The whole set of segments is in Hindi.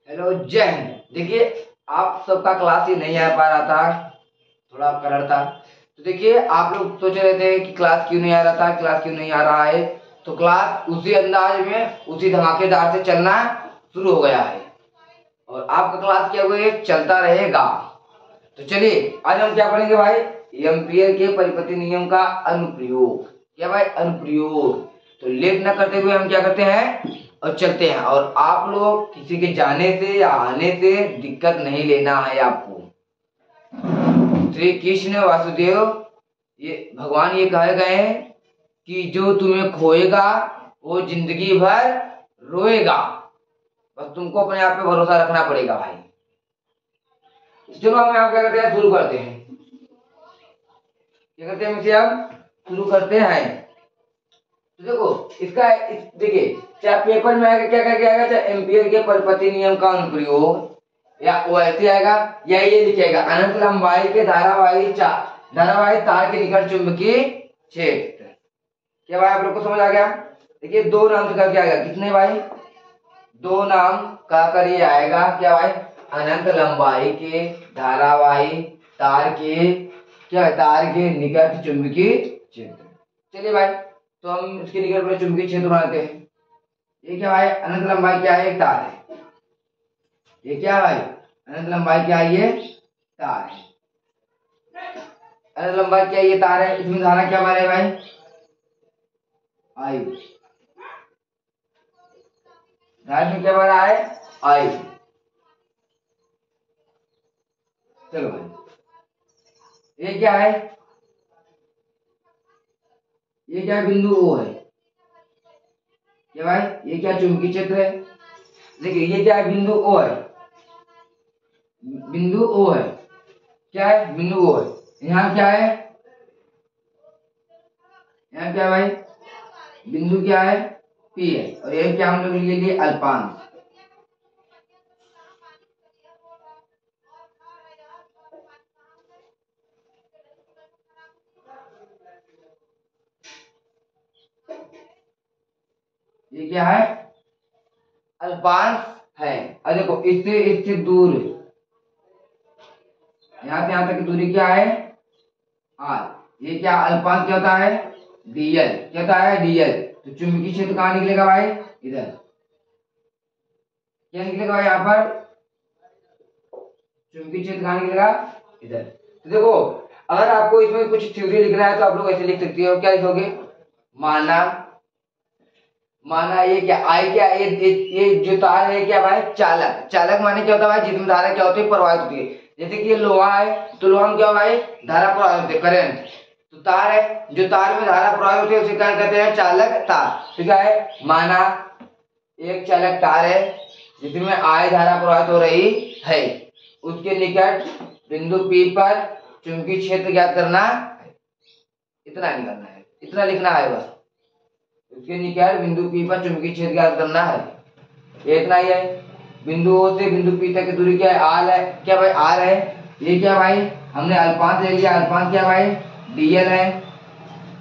हेलो जय हिंद। देखिए, आप सबका क्लास ही नहीं आ पा रहा था, थोड़ा करड़ था। तो देखिए, आप लोग सोच रहे थे कि क्लास क्यों नहीं आ रहा था, क्लास क्यों नहीं आ रहा है। तो क्लास उसी अंदाज में, उसी धमाकेदार से चलना शुरू हो गया है और आपका क्लास क्या हुआ है, चलता रहेगा। तो चलिए, आज हम क्या पढ़ेंगे भाई, एम्पीयर के परिपति नियम का अनुप्रयोग। क्या भाई, अनुप्रयोग। तो लेट ना करते हुए हम क्या करते हैं और चलते हैं। और आप लोग किसी के जाने से या आने से दिक्कत नहीं लेना है आपको। श्री कृष्ण वासुदेव ये भगवान ये कहे गए हैं कि जो तुम्हें खोएगा वो जिंदगी भर रोएगा। बस तुमको अपने आप पे भरोसा रखना पड़ेगा भाई। चलो हम यहाँ क्या करते हैं, शुरू करते हैं। क्या करते हैं, इसे हम शुरू करते हैं। तो देखो इसका देखिए, चाहे पेपर में आएगा क्या क्या आएगा, चाहे एम्पीयर के परिपति नियम का अनुप्रयोग, या वो ऐसे आएगा या ये लिखेगा अनंत लंबाई के धारावाही तार के निकट चुंबकीय क्षेत्र। क्या भाई आप लोग को समझ आ गया। देखिए दो नाम से करके आएगा, कितने भाई, दो नाम का कर ये आएगा। क्या भाई, अनंत लंबाई के धारावाही तार के निकट चुंबकीय क्षेत्र। चलिए भाई, तो हम इसके निकट में चुंबकीय क्षेत्र बनाते हैं। ये क्या भाई, अनंत लंबाई क्या है, एक तार है। ये क्या भाई, अनंत लंबाई क्या है, ये तार है। अनंत लंबाई क्या है, ये तार है। इसमें धारा क्या मारे भाई, आई। धारा में क्या मारा है, आई। चलो भाई, ये क्या है, ये क्या बिंदु ओ है। क्या भाई, ये क्या चुंबकीय क्षेत्र है। देखिए ये क्या है, बिंदु ओ है, बिंदु ओ है। क्या है, बिंदु ओ है। यहाँ क्या है, यहाँ क्या है भाई, बिंदु क्या है, पी है। और ये क्या हम लोग ले लिए, अल्पांश। ये क्या है, अल्पांश है। और देखो इससे दूर, यहाँ से यहाँ तक की दूरी क्या है, आर। ये क्या अल्पांश क्या होता है, डीएल। क्या होता है, डीएल। तो चुंबकीय क्षेत्र कहाँ निकलेगा भाई, इधर। क्या निकलेगा भाई, यहाँ पर चुंबकीय क्षेत्र कहाँ निकलेगा, इधर। तो देखो, अगर आपको इसमें कुछ थ्योरी लिखना है तो आप लोग ऐसे लिख सकते हो। क्या लिखोगे, माना माना ये क्या, आई क्या, ये जो तार है क्या भाई, चालक। चालक माने क्या होता है भाई, जिसमें धारा क्या होती है, प्रवाहित होती है। जैसे कि ये लोहा है, तो लोहा में क्या भाई, धारा प्रवाहित होती है, करंट। तो तार है, जो तार में धारा प्रवाहित होती है उसे क्या कहते हैं, चालक तार। तो क्या है, माना एक चालक तार है जिसमें आई धारा प्रवाहित हो रही है, उसके निकट बिंदु P पर चुंबकीय क्षेत्र ज्ञात करना है। इतना निकालना है, इतना लिखना है बस। उसके निकट बिंदु P पर चुंबकीय क्षेत्र ज्ञात करना है, ये इतना ही है। बिंदु O से बिंदु P तक की दूरी क्या है, आर है। क्या भाई, आर है। ये क्या भाई, हमने अल्पांश ले लिया। अल्पांश क्या भाई, डीएल है।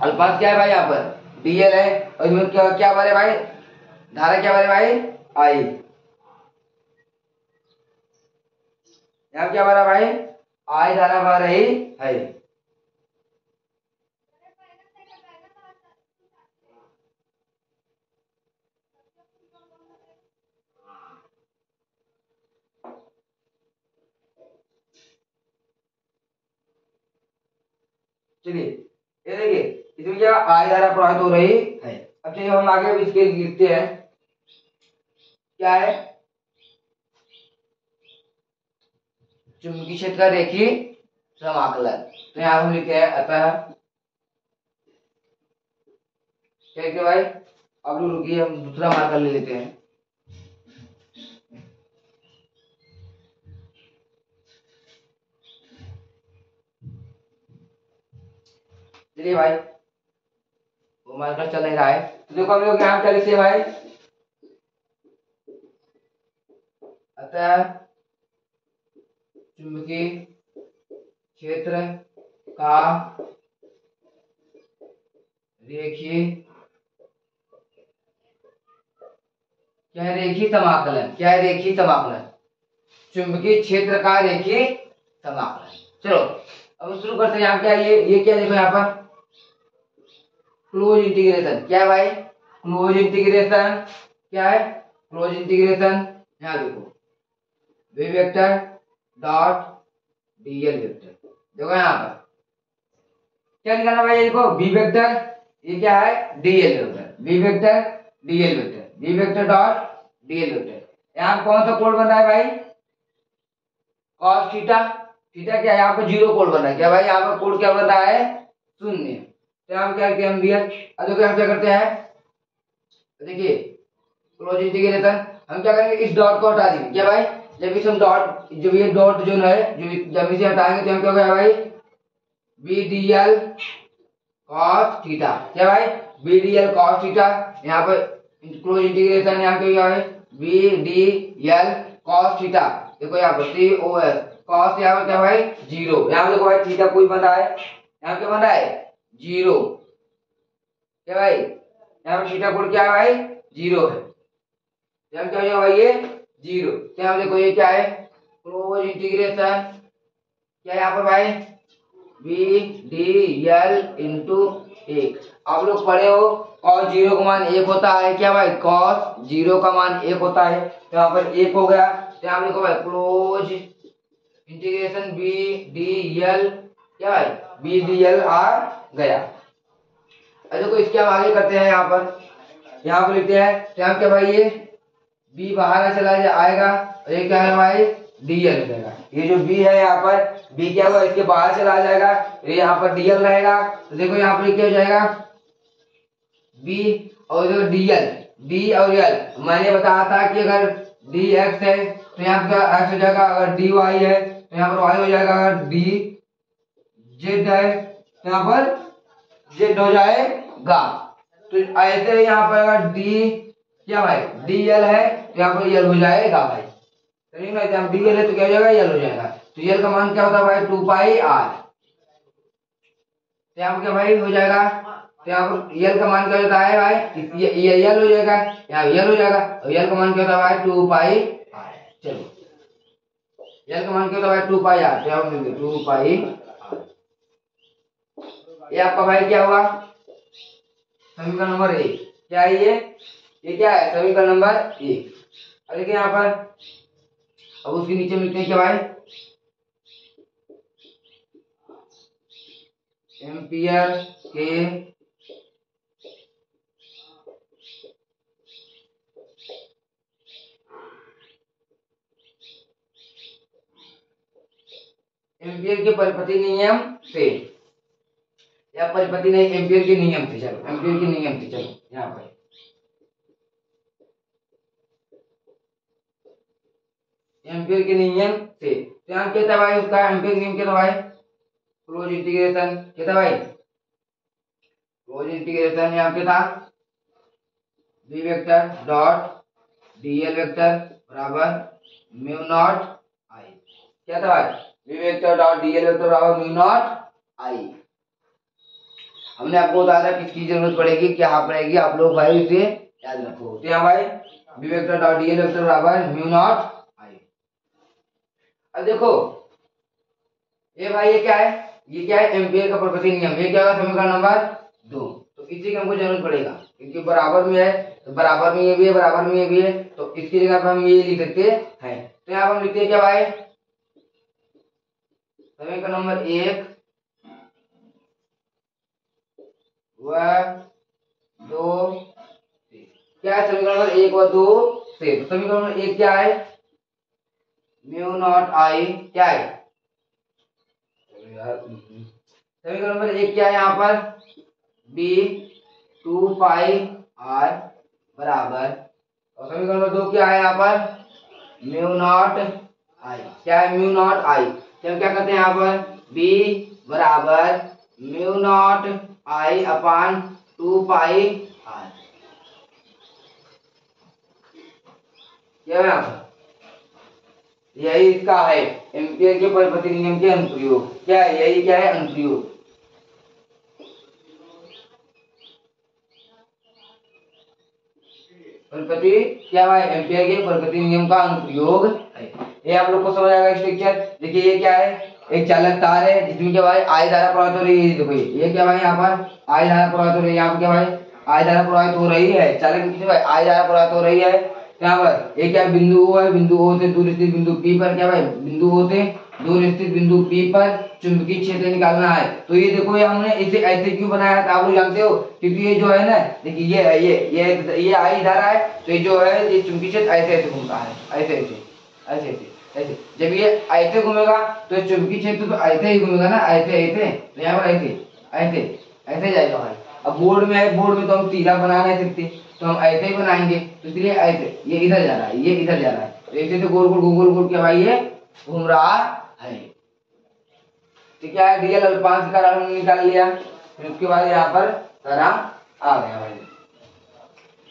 अल्पांश क्या है भाई, यहाँ पर डीएल है। और इसमें क्या क्या बारे भाई, धारा क्या बारे भाई, आई। यहाँ क्या बारा भाई, आई धारा बह रही है। चलिए ये देखिए, इसमें क्या आई धारा प्रवाहित हो रही है। अब चलिए हम आगे इसके लिखते हैं। क्या है, चुंबकीय क्षेत्र का रेखीय समाकलन। तो यहाँ हम लिखे हैं अतः, क्या भाई, अब रुकिए हम दूसरा मार्कर ले लेते हैं। चलिए भाई, वो मार्कर चल नहीं रहा है। तो देखो हम लोग यहाँ क्या लिखते हैं भाई, अतः चुंबकीय क्षेत्र का रेखीय, क्या है, रेखीय समाकलन। क्या है, रेखीय समाकलन। चुंबकीय क्षेत्र का रेखीय समाकलन। चलो अब शुरू करते हैं। यहाँ क्या ये क्या देखो यहाँ पर क्लोज इंटीग्रेशन। क्या है भाई? Close integration. क्या है? Close integration. यहाँ देखो V vector dot D L vector. देखो यहाँ पर क्या निकालना भाई? देखो वी वेक्टर, ये क्या है? D L vector. V vector D L vector, V vector dot D L vector. यहाँ कौन सा कोड बन रहा है भाई? Cos theta. थीटा क्या है? यहाँ पे जीरो कोड बन रहा है। क्या भाई? यहाँ पर कोड क्या बन रहा है? शून्य। तो यहाँ क्या करते हैं हम रियल। अब देखो हम क्या करते हैं, देखिए क्लोज इंटीग्रेशन हम क्या करेंगे, इस डॉट को हटा देंगे। क्या भाई? जब इस हम डॉट, जब ये डॉट जो है जब इसे हटाएंगे तो हम क्या होगा भाई? B D L cos theta. क्या भाई? B D L cos theta. यहाँ पर क्लोज इंटीग्रेशन यहाँ क्या है? B D L cos theta. देखो यहाँ पर सी ओ एस कॉस, यहाँ पर क्या भाई? जीरो। यहाँ पर देखो भाई थीटा कोई बन रहा है, यहाँ क्या बन रहा है? जीरो। क्या भाई? यहाँ पर थीटा कोड क्या है भाई? जीरो है। यहाँ क्या हो जाएगा भाई? ये जीरो। क्या देखो ये क्या है? क्लोज इंटीग्रेशन क्या है यहाँ पर भाई? बी डी एल इंटू एक। आप लोग पढ़े हो कॉस जीरो का मान एक होता है। क्या भाई? कॉस जीरो का मान एक होता है, तो यहाँ पर एक हो गया। तो यहाँ देखो भाई close integration B D L, क्या भाई? बी डी एल आ गया। देखो इसके हम आगे करते हैं। यहाँ पर लिखते हैं तो यहाँ क्या भाई? ये बी बाहर चला आएगा और ये क्या है भाई? डीएल हो जाएगा। ये जो बी है यहाँ पर बी क्या हुआ? इसके बाहर चला जाएगा, ये यहाँ पर डीएल रहेगा। तो देखो यहाँ पर क्या हो जाएगा? बी और जो डीएल, डी और एल। मैंने बताया था कि अगर डी एक्स है तो यहाँ पर एक्स हो जाएगा, अगर डी वाई है तो यहाँ पर वाई हो जाएगा, अगर डी जेड है तो यहाँ पर जेड हो जाएगा। तो ऐसे यहाँ पर अगर डी, क्या भाई? डी एल है तो यहाँ पर एल हो जाएगा भाई। ठीक ना? जब डी एल है तो क्या हो जाएगा? एल हो जाएगा। तो एल का मान क्या होता है भाई? 2 पाई आर। तो यहाँ पर क्या भाई हो जाएगा? तो यहाँ पर एल का मान क्या होता है भाई? ये एल हो जाएगा, यहाँ एल हो जाएगा। और एल का मान क्या होता है भाई? 2 पाई आर। चलो एल का मान क्या होता है भाई? 2 पाई आर। तो यहाँ पर 2 पाई आर। ये आपका भाई क्या हुआ? समीकरण नंबर एक। क्या है ये क्या है? समीकरण नंबर एक। अब देखिए यहाँ पर, अब उसके नीचे लिखते हैं क्या भाई? एम्पियर के परिपति नियम से, या परिपति नहीं, एम्पियर के नियम से। चलो एम्पियर के नियम से, चलो यहाँ पर एम्पियर के नियम से। तो यहाँ क्या था भाई? उसका एम्पियर के नियम क्या था भाई? Close integration. क्या था भाई? क्लोज इंटीग्रेशन यहाँ क्या था? B vector dot D L vector बराबर म्यू नॉट आई। क्या था भाई? B vector dot D L vector बराबर म्यू नॉट आई। हमने आपको बताया था किसकी जरूरत पड़ेगी, क्या पड़ेगी, आप लोग भाई इसे याद रखो। तो यहाँ भाई B vector dot D L vector बराबर म्यू नॉट आई। अब देखो ये भाई ये क्या है? ये क्या है? एम्पियर का परिपति नियम। ये क्या होगा? समीकरण नंबर 2। तो इसी की हमको जरूरत पड़ेगा क्योंकि बराबर में है, तो बराबर में ये भी है, बराबर में ये भी है, तो इसकी जगह पर हम ये लिख सकते हैं। तो यहाँ पर हम लिखते हैं क्या भाई? समीकरण नंबर 1 व 2 से। क्या है समीकरण नंबर 1 व 2 से? तो समीकरण नंबर 1 क्या है? Mu naught I. क्या है समीकरण नंबर 1? क्या है यहाँ पर? बी 2 पाई आर बराबर, और समीकरण नंबर 2 क्या है यहाँ पर? Mu naught I. क्या है? Mu naught I. तो हम क्या करते हैं यहाँ पर? बी बराबर mu naught I upon 2 pi R. क्या है यहाँ पर? यही इसका है एम्पियर के परिपति नियम के अनुप्रयोग। क्या है? यही क्या है? अनुप्रयोग। प्रति क्या भाई एम्पियर के प्रकृति नियम का अनुप्रयोग है। ये आप लोग को समझ आएगा स्ट्रक्चर। देखिए ये क्या है, एक चालक तार है जिसमें क्या भाई आई धारा प्रवाहित हो रही है। देखो ये क्या भाई यहाँ पर आई धारा प्रवाहित हो रही है, यहाँ पर क्या भाई आई धारा प्रवाहित हो रही है, चालक किसी भाई आई धारा प्रवाहित हो रही है। यहाँ पर एक क्या बिंदु O है, बिंदु O से दूर स्थित बिंदु P पर क्या भाई बिंदु O से दूर स्थित बिंदु P पर चुंबकीय क्षेत्र निकालना है। तो ये देखो ये हमने इसे ऐसे क्यों बनाया था आप लोग जानते हो, क्योंकि ये जो है ना देखिए ये आई धारा है, तो ये जो है ये चुंबकीय क्षेत्र ऐसे ऐसे घूमता है, ऐसे ऐसे ऐसे ऐसे ऐसे। जब ये ऐसे घूमेगा तो चुंबकीय क्षेत्र तो ऐसे ही घूमेगा ना, ऐसे ऐसे, तो यहाँ पर ऐसे ऐसे ऐसे जाएगा भाई। अब बोर्ड में है, बोर्ड में तो हम सीधा बना नहीं सकते, तो हम ऐसे ही बनाएंगे, तो इसलिए ऐसे ये इधर जा रहा है, ये इधर जा रहा है, तो ऐसे तो गोल गोल गोल क्या भाई ये घूम रहा है। तो क्या है डीएल अल्पांश का हमने निकाल लिया, फिर उसके बाद यहाँ पर तरह आ गया भाई।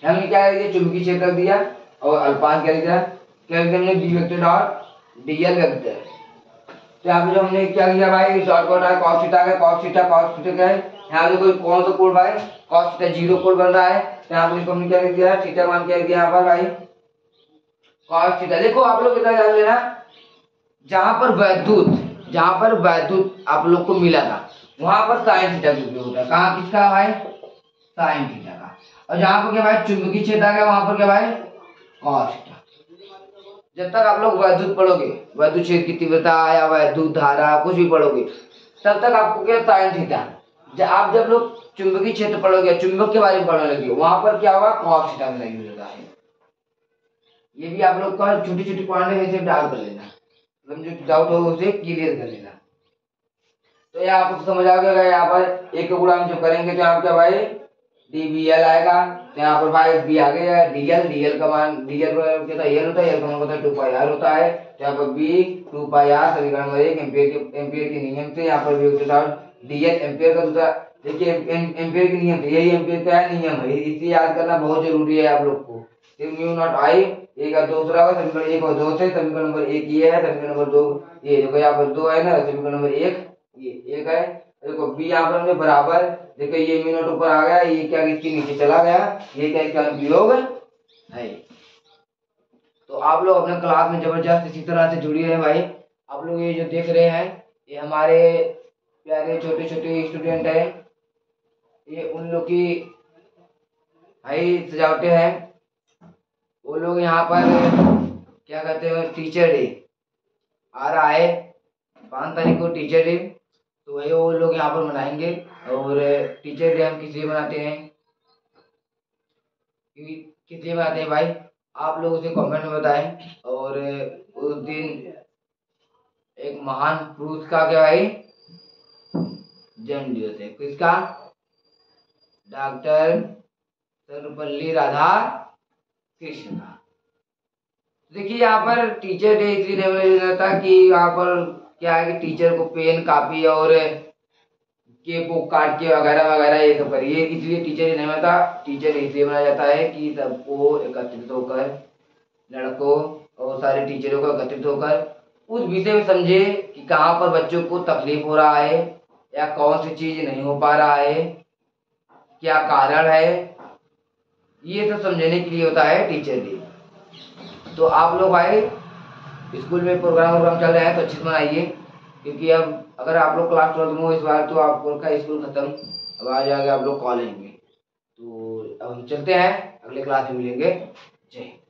हमने क्या है चुंबकीय क्षेत्र दिया और अल्पांश क्या लिखा, क्या लिखा हमने B vector dot D L vector. तो यहाँ पे जो हमने क्या किया भाई शॉर्ट कट है cos थीटा का, cos थीटा क्या है, यहाँ पे कोई कौन सा कोण भाई cos थीटा 0 कोण बन रहा है, तो यहाँ पर हमने क्या लिख दिया थीटा मान क्या दिया यहाँ पर भाई cos थीटा। देखो आप लोग इधर जान लेना, जहां पर वैद्युत आप लोग को मिला था वहां पर साइन थीटा का उपयोग होता है। कहाँ किसका भाई साइन थीटा का, और जहां पर क्या भाई चुंबकीय क्षेत्र आ गया वहां पर क्या भाई cos थीटा। जब तक आप लोग वैद्युत पढ़ोगे, वैद्युत क्षेत्र की तीव्रता या वैद्युत धारा कुछ भी पढ़ोगे, तब तक आपको क्या साइन थीटा। आप जब लोग चुंबकीय क्षेत्र पढ़ोगे, चुंबक के बारे में पढ़ने लगे, वहां पर क्या होगा cos थीटा का यूज होता है। ये भी आप लोग का छोटी छोटी पॉइंट है, इसे डाल कर लेना, जो डाउट हो उसे क्लियर कर लेना। तो ये आपको समझ आ गया। यहाँ पर एक गुणा हम जब करेंगे तो यहाँ क्या भाई डीबीएल आएगा, तो यहाँ पर भाई बी आ गया डीएल का मान डीएल होता है एल होता है, एल का मान होता है 2 पाई आर होता है। तो यहाँ पर बी 2 पाई आर समीकरण नंबर 1 एम्पियर के नियम से यहाँ पर भी डीएल एम्पियर का दूसरा। देखिए एम्पियर के नियम से, यही एम्पियर का नियम है, इसे याद करना बहुत जरूरी है आप लोग को। म्यू नॉट आई एक का दूसरा होगा, समीकरण 1 और 2 से, समीकरण नंबर 1 ये है, समीकरण नंबर 2 ये देखो यहाँ पर 2 है ना, समीकरण नंबर 1 ये 1 है। देखो बी यहाँ पर हमने बराबर, देखो ये म्यू नॉट ऊपर आ गया, ये क्या इसके नीचे चला गया, ये क्या इसका अनुप्रयोग है। तो आप लोग अपने क्लास में जबरदस्त इसी तरह से जुड़ी रहे भाई। आप लोग ये जो देख रहे हैं ये हमारे प्यारे छोटे छोटे स्टूडेंट है, ये उन लोग की भाई सजावटें हैं। वो लोग यहाँ पर क्या कहते हैं टीचर डे आ रहा है 5 तारीख को टीचर डे, तो वही वो लोग यहाँ पर मनाएंगे। और टीचर डे हम किस लिए मनाते हैं, किस लिए मनाते हैं भाई आप लोग उसे कमेंट में बताएं। और उस दिन एक महान पुरुष का क्या भाई जन्म दिवस है, किसका डॉक्टर सर्वपल्ली राधाकृष्ण का। देखिए यहाँ पर टीचर डे इसलिए नहीं मनाया था कि यहाँ पर क्या है कि टीचर को पेन कापी और केक को काट के वगैरह वगैरह ये सब करिए, इसलिए टीचर डे नहीं मनाता। टीचर डे इसलिए मनाया जाता है कि सबको एकत्रित होकर, लड़कों और सारे टीचरों को एकत्रित होकर उस विषय में समझे कि कहाँ पर बच्चों को तकलीफ हो रहा है या कौन सी चीज नहीं हो पा रहा है, क्या कारण है, ये सब समझने के लिए होता है टीचर डे। तो आप लोग भाई स्कूल में प्रोग्राम चल रहे हैं तो अच्छे से मनाइए, क्योंकि अब अगर आप लोग क्लास 12 में हो इस बार तो आपका स्कूल खत्म, अब आ जाएगा आप लोग कॉलेज में। तो अब हम चलते हैं, अगले क्लास में मिलेंगे। जय हिंद।